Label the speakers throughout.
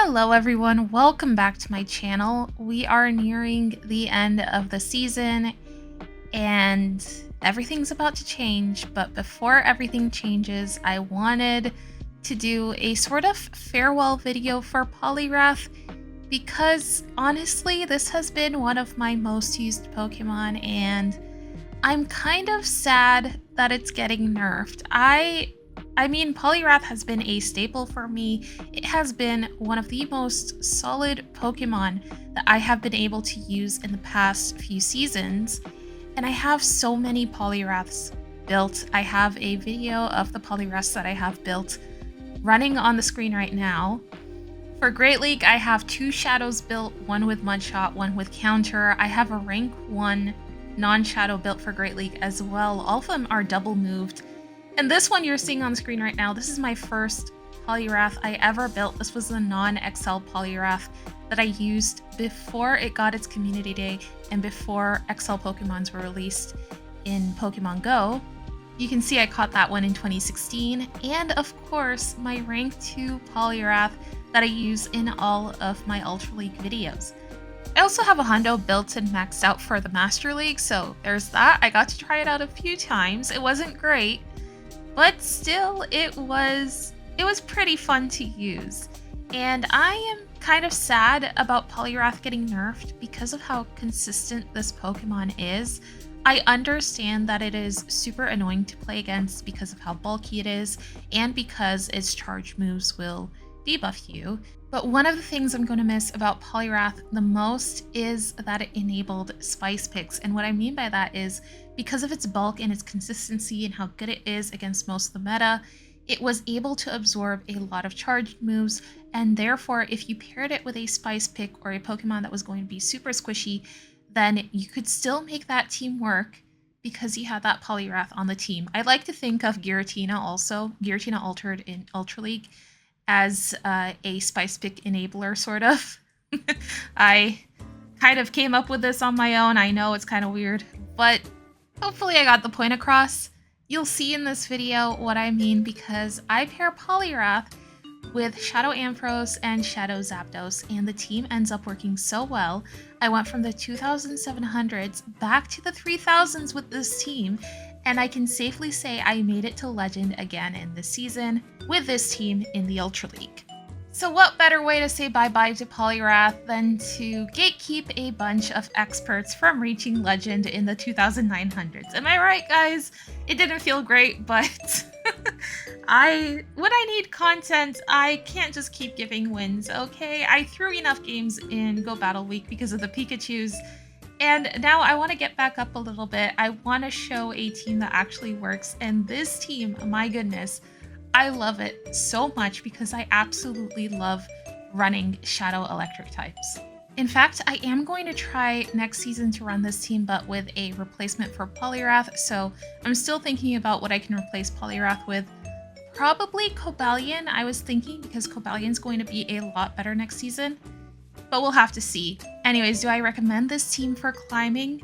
Speaker 1: Hello everyone, welcome back to my channel. We are nearing the end of the season and everything's about to change, but before everything changes, I wanted to do a sort of farewell video for Poliwrath because honestly, this has been one of my most used Pokemon and I'm kind of sad that it's getting nerfed. I mean, Poliwrath has been a staple for me. It has been one of the most solid Pokemon that I have been able to use in the past few seasons. And I have so many Poliwraths built. I have a video of the Poliwraths that I have built running on the screen right now. For Great League, I have 2 Shadows built, one with Mudshot, one with Counter. I have a rank 1 non-Shadow built for Great League as well. All of them are double moved. And this one you're seeing on the screen right now, this is my first Poliwrath I ever built. This was the non-XL Poliwrath that I used before it got its community day and before XL Pokemons were released in Pokemon Go. You can see I caught that one in 2016. And of course, my rank 2 Poliwrath that I use in all of my Ultra League videos. I also have a hundo built and maxed out for the Master League, so there's that. I got to try it out a few times. It wasn't great, but still it was pretty fun to use. And I am kind of sad about Poliwrath getting nerfed because of how consistent this Pokemon is. I understand that it is super annoying to play against because of how bulky it is and because its charge moves will debuff you. But one of the things I'm going to miss about Poliwrath the most is that it enabled Spice Picks. And what I mean by that is because of its bulk and its consistency and how good it is against most of the meta, it was able to absorb a lot of charged moves. And therefore, if you paired it with a Spice Pick or a Pokemon that was going to be super squishy, then you could still make that team work because you had that Poliwrath on the team. I like to think of Giratina also, Giratina Altered in Ultra League, as a Spice Pick enabler, sort of. I kind of came up with this on my own. I know it's kind of weird, but hopefully I got the point across. You'll see in this video what I mean because I pair Poliwrath with Shadow Ampharos and Shadow Zapdos, and the team ends up working so well. I went from the 2700s back to the 3000s with this team, and I can safely say I made it to Legend again in this season with this team in the Ultra League. So what better way to say bye-bye to Poliwrath than to gatekeep a bunch of experts from reaching Legend in the 2900s. Am I right, guys? It didn't feel great, but when I need content, I can't just keep giving wins, okay? I threw enough games in Go Battle Week because of the Pikachus, and now I want to get back up a little bit. I want to show a team that actually works, and this team, my goodness, I love it so much because I absolutely love running Shadow Electric types. In fact, I am going to try next season to run this team, but with a replacement for Poliwrath, so I'm still thinking about what I can replace Poliwrath with. Probably Cobalion, I was thinking, because Cobalion's going to be a lot better next season, but we'll have to see. Anyways, do I recommend this team for climbing?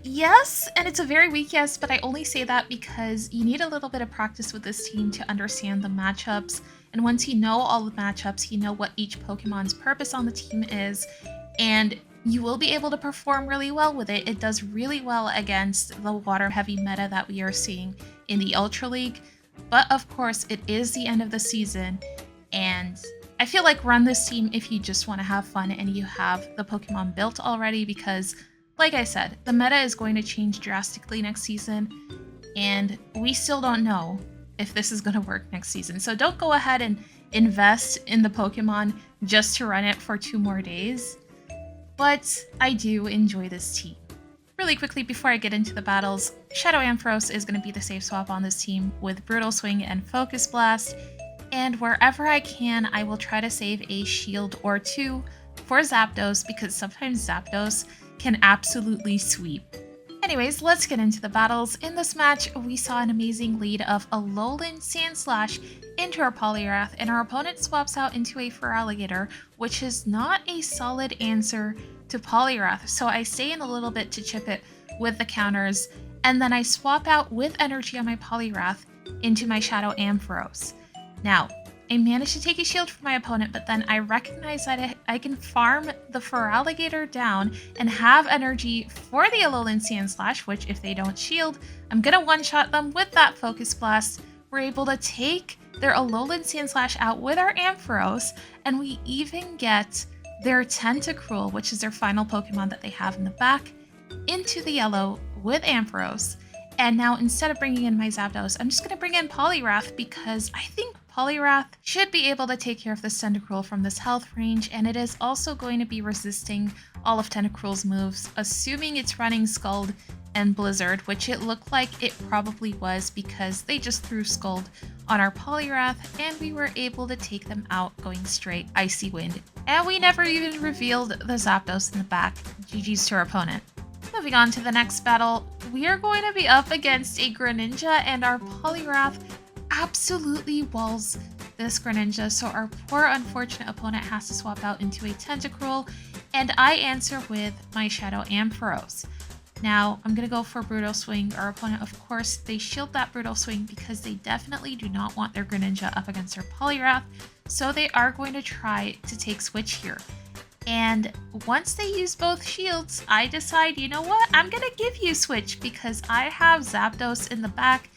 Speaker 1: Yes, and it's a very weak yes, but I only say that because you need a little bit of practice with this team to understand the matchups, and once you know all the matchups, you know what each Pokemon's purpose on the team is, and you will be able to perform really well with it. It does really well against the water-heavy meta that we are seeing in the Ultra League, but of course it is the end of the season, and I feel like run this team if you just want to have fun and you have the Pokemon built already because, like I said, the meta is going to change drastically next season, and we still don't know if this is going to work next season. So don't go ahead and invest in the Pokemon just to run it for 2 more days. But I do enjoy this team. Really quickly before I get into the battles, Shadow Ampharos is going to be the safe swap on this team with Brutal Swing and Focus Blast, and wherever I can, I will try to save a shield or 2 for Zapdos because sometimes Zapdos can absolutely sweep. Anyways, let's get into the battles. In this match, we saw an amazing lead of a Alolan Sandslash into our Poliwrath, and our opponent swaps out into a Feraligatr, which is not a solid answer to Poliwrath, so I stay in a little bit to chip it with the counters, and then I swap out with energy on my Poliwrath into my Shadow Ampharos. Now, I managed to take a shield from my opponent, but then I recognize that I can farm the Feraligatr down and have energy for the Alolan Sandslash, which if they don't shield, I'm going to one-shot them with that Focus Blast. We're able to take their Alolan Sandslash out with our Ampharos, and we even get their Tentacruel, which is their final Pokemon that they have in the back, into the yellow with Ampharos. And now instead of bringing in my Zapdos, I'm just going to bring in Poliwrath because I think Poliwrath should be able to take care of this Tentacruel from this health range, and it is also going to be resisting all of Tentacruel's moves, assuming it's running Scald and Blizzard, which it looked like it probably was because they just threw Scald on our Poliwrath, and we were able to take them out going straight Icy Wind. And we never even revealed the Zapdos in the back. GG's to our opponent. Moving on to the next battle, we are going to be up against a Greninja, and our Poliwrath absolutely walls this Greninja, so our poor unfortunate opponent has to swap out into a Tentacruel, and I answer with my Shadow Ampharos. Now, I'm going to go for Brutal Swing. Our opponent, of course, they shield that Brutal Swing because they definitely do not want their Greninja up against their Poliwrath, so they are going to try to take Switch here. And once they use both shields, I decide, you know what, I'm going to give you Switch because I have Zapdos in the back,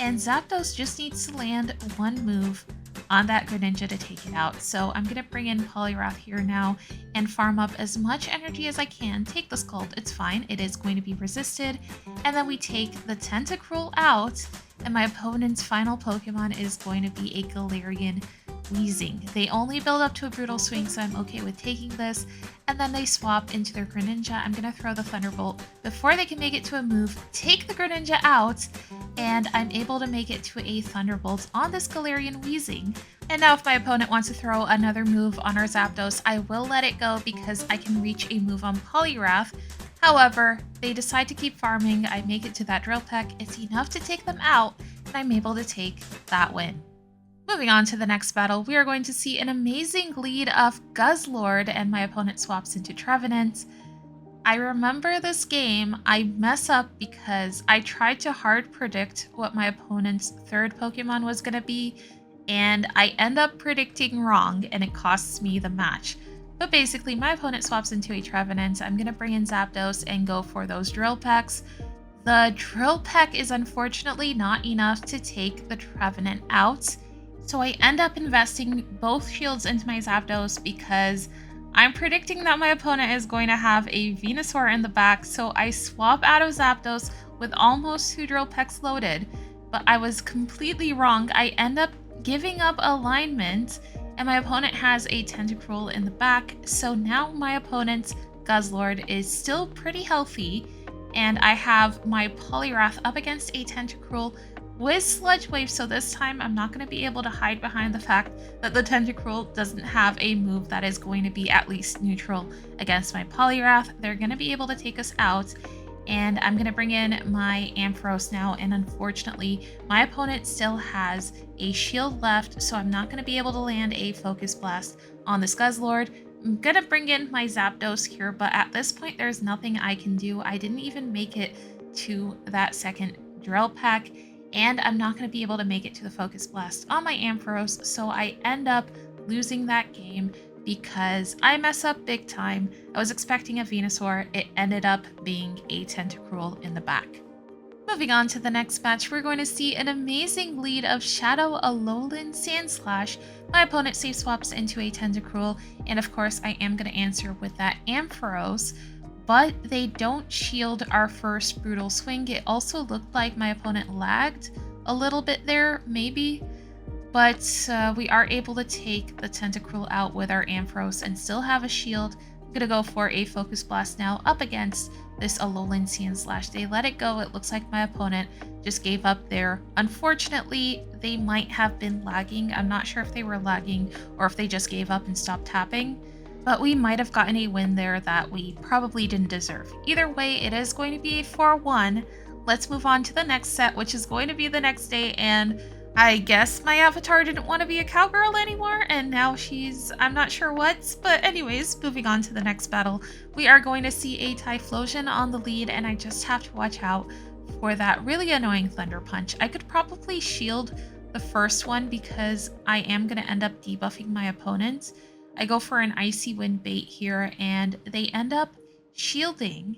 Speaker 1: and Zapdos just needs to land one move on that Greninja to take it out. So I'm going to bring in Poliwrath here now and farm up as much energy as I can. Take the Scald, it's fine, it is going to be resisted. And then we take the Tentacruel out, and my opponent's final Pokemon is going to be a Galarian Weezing. They only build up to a Brutal Swing, so I'm okay with taking this. And then they swap into their Greninja. I'm going to throw the Thunderbolt before they can make it to a move, take the Greninja out, and I'm able to make it to a Thunderbolt on this Galarian Weezing. And now if my opponent wants to throw another move on our Zapdos, I will let it go because I can reach a move on Poliwrath. However, they decide to keep farming. I make it to that Drill Peck. It's enough to take them out, and I'm able to take that win. Moving on to the next battle, we are going to see an amazing lead of Guzzlord, and my opponent swaps into Trevenant. I remember this game, I mess up because I tried to hard predict what my opponent's third Pokemon was going to be, and I end up predicting wrong, and it costs me the match. But basically, my opponent swaps into a Trevenant. I'm going to bring in Zapdos and go for those Drill Pecks. The Drill Peck is unfortunately not enough to take the Trevenant out. So I end up investing both shields into my Zapdos because I'm predicting that my opponent is going to have a Venusaur in the back, so I swap out of Zapdos with almost 2 Drill Pecks loaded, but I was completely wrong. I end up giving up alignment, and my opponent has a Tentacruel in the back, so now my opponent's Guzzlord is still pretty healthy, and I have my Poliwrath up against a Tentacruel with Sludge Wave, so this time I'm not going to be able to hide behind the fact that the Tentacruel doesn't have a move that is going to be at least neutral against my Poliwrath. They're going to be able to take us out, and I'm going to bring in my Ampharos now, and unfortunately my opponent still has a shield left, so I'm not going to be able to land a Focus Blast on this Guzzlord. I'm going to bring in my Zapdos here, but at this point there's nothing I can do. I didn't even make it to that second Drill Peck, and I'm not going to be able to make it to the Focus Blast on my Ampharos, so I end up losing that game because I mess up big time. I was expecting a Venusaur, it ended up being a Tentacruel in the back. Moving on to the next match, we're going to see an amazing lead of Shadow Alolan Sandslash. My opponent safe swaps into a Tentacruel, and of course I am going to answer with that Ampharos. But they don't shield our first Brutal Swing. It also looked like my opponent lagged a little bit there, maybe. But we are able to take the Tentacruel out with our Ampharos and still have a shield. I'm going to go for a Focus Blast now up against this Alolan Sandslash. They let it go. It looks like my opponent just gave up there. Unfortunately, they might have been lagging. I'm not sure if they were lagging or if they just gave up and stopped tapping. But we might have gotten a win there that we probably didn't deserve. Either way, it is going to be a 4-1. Let's move on to the next set, which is going to be the next day, and I guess my avatar didn't want to be a cowgirl anymore, and now she's, I'm not sure what, but anyways, moving on to the next battle. We are going to see a Typhlosion on the lead, and I just have to watch out for that really annoying Thunder Punch. I could probably shield the first one because I am going to end up debuffing my opponent. I go for an Icy Wind bait here, and they end up shielding.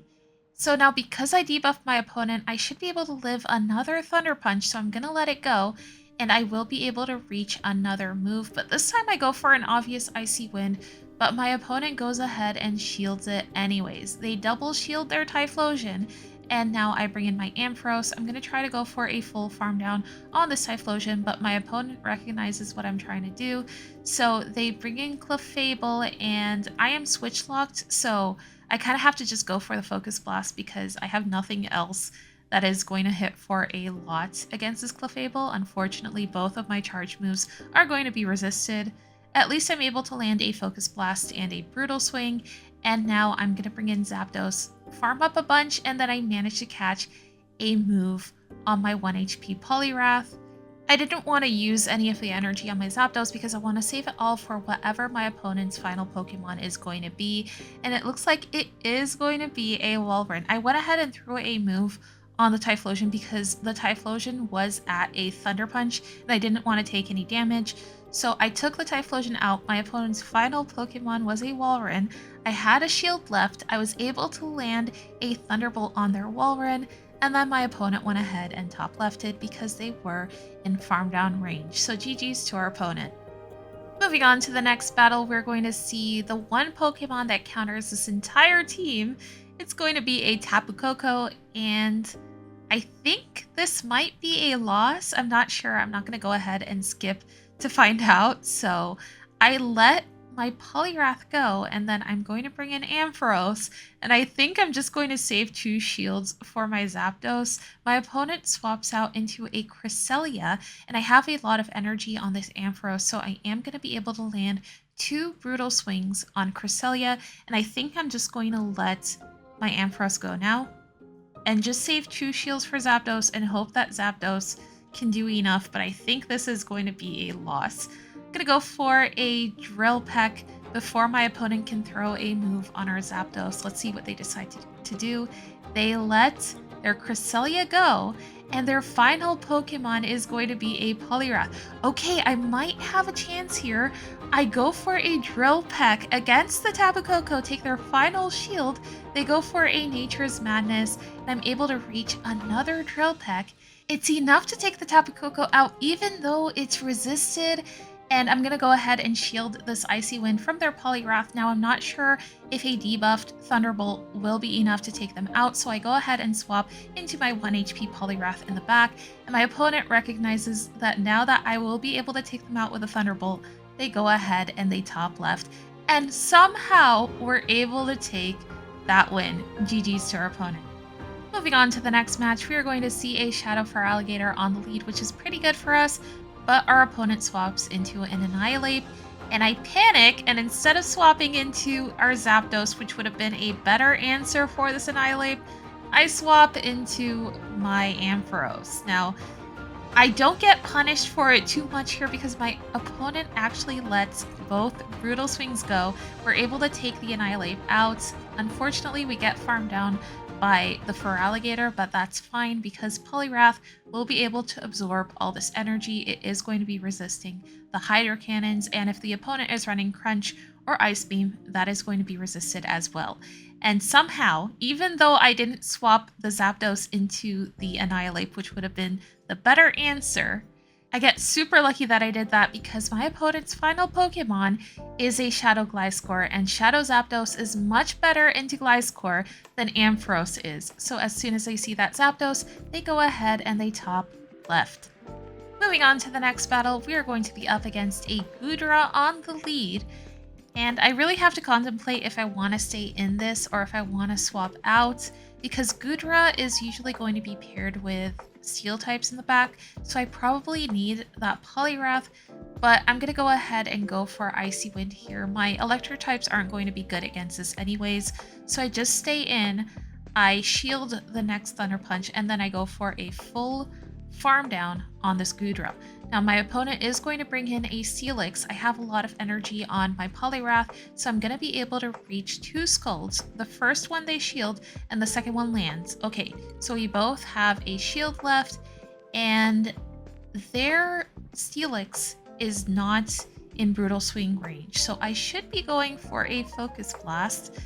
Speaker 1: So now because I debuffed my opponent, I should be able to live another Thunder Punch, so I'm going to let it go, and I will be able to reach another move. But this time I go for an obvious Icy Wind, but my opponent goes ahead and shields it anyways. They double shield their Typhlosion, and now I bring in my Ampharos. I'm going to try to go for a full farm down on this Typhlosion, but my opponent recognizes what I'm trying to do. So they bring in Clefable, and I am switch locked, so I kind of have to just go for the Focus Blast because I have nothing else that is going to hit for a lot against this Clefable. Unfortunately, both of my charge moves are going to be resisted. At least I'm able to land a Focus Blast and a Brutal Swing, and now I'm going to bring in Zapdos, farm up a bunch, and then I managed to catch a move on my 1 HP Poliwrath. I didn't want to use any of the energy on my Zapdos because I want to save it all for whatever my opponent's final Pokemon is going to be, and it looks like it is going to be a Walrein. I went ahead and threw a move on the Typhlosion because the Typhlosion was at a Thunder Punch, and I didn't want to take any damage. So I took the Typhlosion out. My opponent's final Pokemon was a Walrein. I had a shield left. I was able to land a Thunderbolt on their Walrein, and then my opponent went ahead and top lefted because they were in farm down range. So GG's to our opponent. Moving on to the next battle, we're going to see the one Pokemon that counters this entire team. It's going to be a Tapu Koko, and I think this might be a loss. I'm not sure. I'm not going to go ahead and skip to find out. So I let my Poliwrath go, and then I'm going to bring in Ampharos, and I think I'm just going to save 2 shields for my Zapdos. My opponent swaps out into a Cresselia, and I have a lot of energy on this Ampharos, so I am going to be able to land 2 Brutal Swings on Cresselia, and I think I'm just going to let my Ampharos go now and just save 2 shields for Zapdos and hope that Zapdos can do enough, but I think this is going to be a loss. I'm going to go for a Drill Peck before my opponent can throw a move on our Zapdos. Let's see what they decide to do. They let their Cresselia go, and their final Pokemon is going to be a Poliwrath. Okay, I might have a chance here. I go for a Drill Peck against the Tapu Koko, take their final shield. They go for a Nature's Madness, and I'm able to reach another Drill Peck. It's enough to take the Tapu Koko out even though it's resisted, and I'm going to go ahead and shield this Icy Wind from their Poliwrath. Now, I'm not sure if a debuffed Thunderbolt will be enough to take them out, so I go ahead and swap into my 1 HP Poliwrath in the back, and my opponent recognizes that now that I will be able to take them out with a Thunderbolt, they go ahead and they top left, and somehow we're able to take that win. GG's to our opponent. Moving on to the next match, we are going to see a Shadow Feraligatr on the lead, which is pretty good for us, but our opponent swaps into an Annihilate, and I panic, and instead of swapping into our Zapdos, which would have been a better answer for this Annihilate, I swap into my Ampharos. Now, I don't get punished for it too much here because my opponent actually lets both Brutal Swings go. We're able to take the Annihilate out. Unfortunately, we get farmed down by the Feraligatr, but that's fine because Poliwrath will be able to absorb all this energy. It is going to be resisting the Hydro Cannons, and if the opponent is running Crunch or Ice Beam, that is going to be resisted as well. And somehow, even though I didn't swap the Zapdos into the Annihilate, which would have been the better answer, I get super lucky that I did that because my opponent's final Pokemon is a Shadow Gliscor, and Shadow Zapdos is much better into Gliscor than Ampharos is. So as soon as they see that Zapdos, they go ahead and they top left. Moving on to the next battle, we are going to be up against a Goodra on the lead, and I really have to contemplate if I want to stay in this or if I want to swap out, because Goodra is usually going to be paired with Steel types in the back, so I probably need that Poliwrath, but I'm going to go ahead and go for Icy Wind here. My Electric types aren't going to be good against this anyways, so I just stay in, I shield the next Thunder Punch, and then I go for a full farm down on this Goodra. Now my opponent is going to bring in a Steelix. I have a lot of energy on my Poliwrath, so I'm going to be able to reach 2 Scolds. The first one they shield, and the second one lands. Okay, so we both have a shield left, and their Steelix is not in Brutal Swing range, so I should be going for a Focus Blast,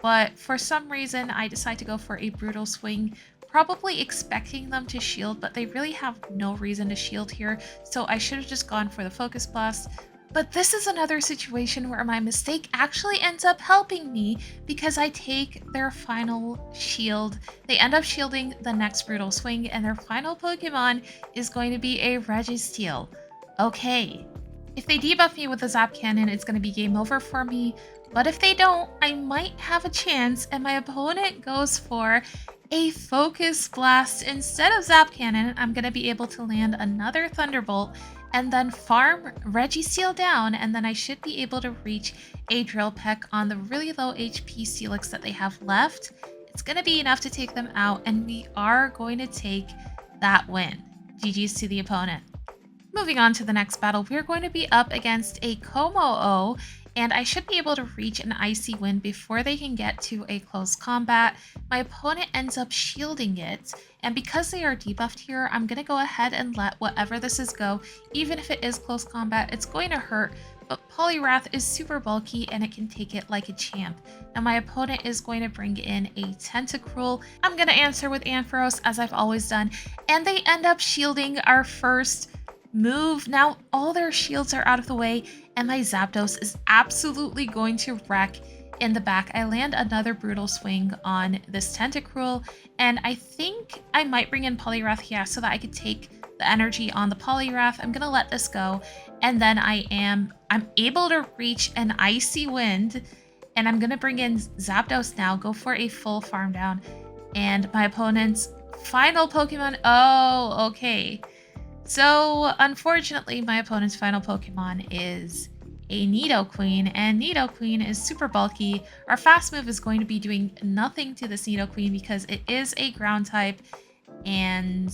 Speaker 1: but for some reason I decide to go for a Brutal Swing, probably expecting them to shield, but they really have no reason to shield here, so I should have just gone for the Focus Blast. But this is another situation where my mistake actually ends up helping me because I take their final shield. They end up shielding the next Brutal Swing, and their final Pokemon is going to be a Registeel. Okay. If they debuff me with a Zap Cannon, it's going to be game over for me. But if they don't, I might have a chance, and my opponent goes for a Focus Blast. Instead of Zap Cannon, I'm going to be able to land another Thunderbolt and then farm Registeel down, and then I should be able to reach a Drill Peck on the really low HP Steelix that they have left. It's going to be enough to take them out, and we are going to take that win. GG's to the opponent. Moving on to the next battle, we're going to be up against a Como-O, and I should be able to reach an Icy Wind before they can get to a close combat. My opponent ends up shielding it, and because they are debuffed here, I'm going to go ahead and let whatever this is go. Even if it is close combat, it's going to hurt, but Poliwrath is super bulky and it can take it like a champ. Now my opponent is going to bring in a Tentacruel. I'm going to answer with Ampharos as I've always done, and they end up shielding our first move. Now all their shields are out of the way, and my Zapdos is absolutely going to wreck in the back. I land another Brutal Swing on this Tentacruel, and I think I might bring in Poliwrath here so that I could take the energy on the Poliwrath. I'm gonna let this go, and then I'm able to reach an Icy Wind, and I'm gonna bring in Zapdos now, go for a full farm down, and my opponent's final Pokemon. Oh, okay. So, unfortunately, my opponent's final Pokemon is a Nidoqueen, and Nidoqueen is super bulky. Our fast move is going to be doing nothing to this Nidoqueen because it is a ground type, and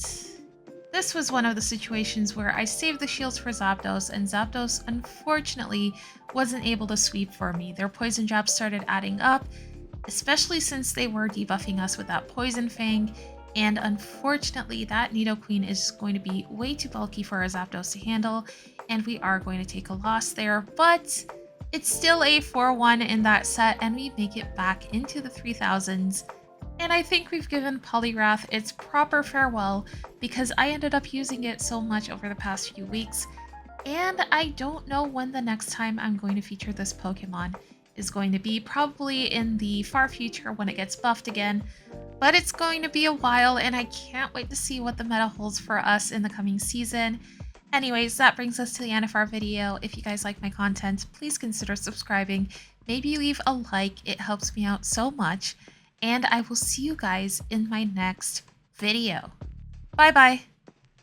Speaker 1: this was one of the situations where I saved the shields for Zapdos, and Zapdos, unfortunately, wasn't able to sweep for me. Their poison jabs started adding up, especially since they were debuffing us with that Poison Fang. And unfortunately, that Nidoqueen is going to be way too bulky for our Zapdos to handle, and we are going to take a loss there. But it's still a 4-1 in that set, and we make it back into the 3000s. And I think we've given Poliwrath its proper farewell because I ended up using it so much over the past few weeks. And I don't know when the next time I'm going to feature this Pokemon is going to be, probably in the far future when it gets buffed again. But it's going to be a while, and I can't wait to see what the meta holds for us in the coming season. Anyways, that brings us to the end of our video. If you guys like my content, please consider subscribing. Maybe leave a like, it helps me out so much. And I will see you guys in my next video. Bye bye!